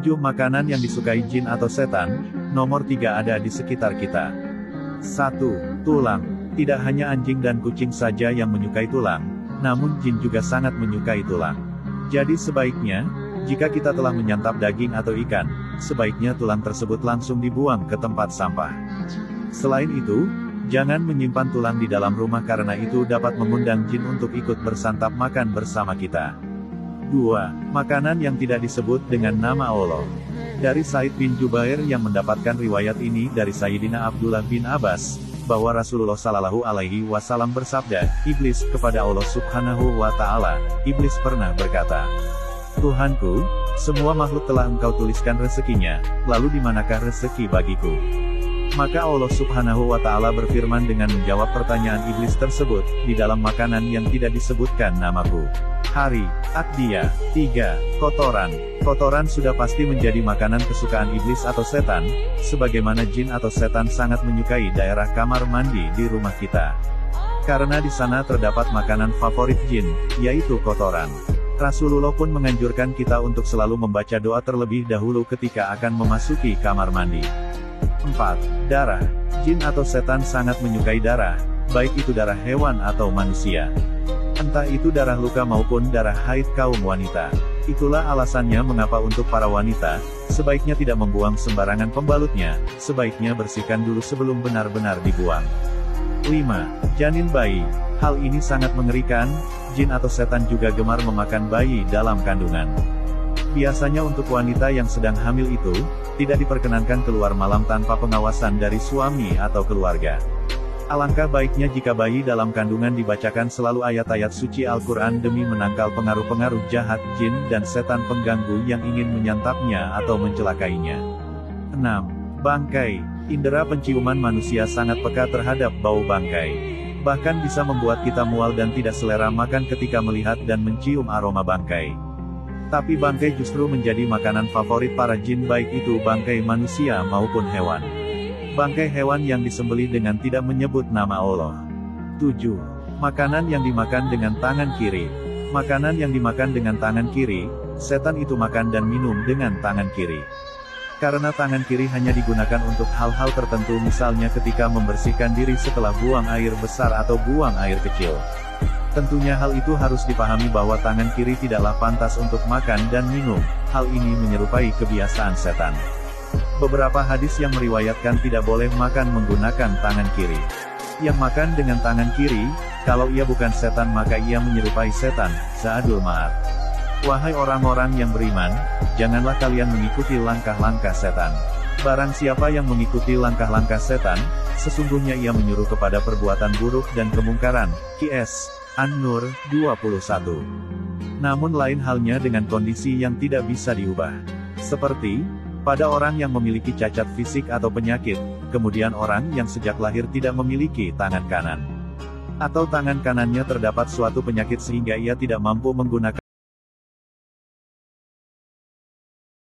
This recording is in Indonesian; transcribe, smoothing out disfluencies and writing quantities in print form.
7 makanan yang disukai jin atau setan. Nomor 3 ada di sekitar kita. 1. Tulang. Tidak hanya anjing dan kucing saja yang menyukai tulang, namun jin juga sangat menyukai tulang. Jadi sebaiknya, jika kita telah menyantap daging atau ikan, sebaiknya tulang tersebut langsung dibuang ke tempat sampah. Selain itu, jangan menyimpan tulang di dalam rumah karena itu dapat mengundang jin untuk ikut bersantap makan bersama kita. 2. Makanan yang tidak disebut dengan nama Allah. Dari Said bin Jubair yang mendapatkan riwayat ini dari Sayyidina Abdullah bin Abbas, bahwa Rasulullah Shallallahu Alaihi Wasallam bersabda, Iblis kepada Allah Subhanahu Wa Taala, Iblis pernah berkata, Tuhanku, semua makhluk telah Engkau tuliskan rezekinya, lalu di manakah rezeki bagiku? Maka Allah Subhanahu Wa Taala berfirman dengan menjawab pertanyaan iblis tersebut, di dalam makanan yang tidak disebutkan namaku. Hari, Ad-Diyah. 3. Kotoran. Kotoran sudah pasti menjadi makanan kesukaan iblis atau setan, sebagaimana jin atau setan sangat menyukai daerah kamar mandi di rumah kita. Karena di sana terdapat makanan favorit jin, yaitu kotoran. Rasulullah pun menganjurkan kita untuk selalu membaca doa terlebih dahulu ketika akan memasuki kamar mandi. 4. Darah. Jin atau setan sangat menyukai darah, baik itu darah hewan atau manusia. Entah itu darah luka maupun darah haid kaum wanita. Itulah alasannya mengapa untuk para wanita, sebaiknya tidak membuang sembarangan pembalutnya, sebaiknya bersihkan dulu sebelum benar-benar dibuang. 5. Janin bayi. Hal ini sangat mengerikan, jin atau setan juga gemar memakan bayi dalam kandungan. Biasanya untuk wanita yang sedang hamil itu, tidak diperkenankan keluar malam tanpa pengawasan dari suami atau keluarga. Alangkah baiknya jika bayi dalam kandungan dibacakan selalu ayat-ayat suci Al-Quran demi menangkal pengaruh-pengaruh jahat jin dan setan pengganggu yang ingin menyantapnya atau mencelakainya. 6. Bangkai. Indera penciuman manusia sangat peka terhadap bau bangkai. Bahkan bisa membuat kita mual dan tidak selera makan ketika melihat dan mencium aroma bangkai. Tapi bangkai justru menjadi makanan favorit para jin baik itu bangkai manusia maupun hewan. Bangkai hewan yang disembelih dengan tidak menyebut nama Allah. 7. Makanan yang dimakan dengan tangan kiri. Makanan yang dimakan dengan tangan kiri, setan itu makan dan minum dengan tangan kiri. Karena tangan kiri hanya digunakan untuk hal-hal tertentu misalnya ketika membersihkan diri setelah buang air besar atau buang air kecil. Tentunya hal itu harus dipahami bahwa tangan kiri tidaklah pantas untuk makan dan minum, hal ini menyerupai kebiasaan setan. Beberapa hadis yang meriwayatkan tidak boleh makan menggunakan tangan kiri. Yang makan dengan tangan kiri, kalau ia bukan setan maka ia menyerupai setan. Za'adul Ma'ad. Wahai orang-orang yang beriman, janganlah kalian mengikuti langkah-langkah setan. Barang siapa yang mengikuti langkah-langkah setan, sesungguhnya ia menyuruh kepada perbuatan buruk dan kemungkaran. Qs. An-Nur, 21. Namun lain halnya dengan kondisi yang tidak bisa diubah. Seperti, pada orang yang memiliki cacat fisik atau penyakit, kemudian orang yang sejak lahir tidak memiliki tangan kanan. Atau tangan kanannya terdapat suatu penyakit sehingga ia tidak mampu menggunakan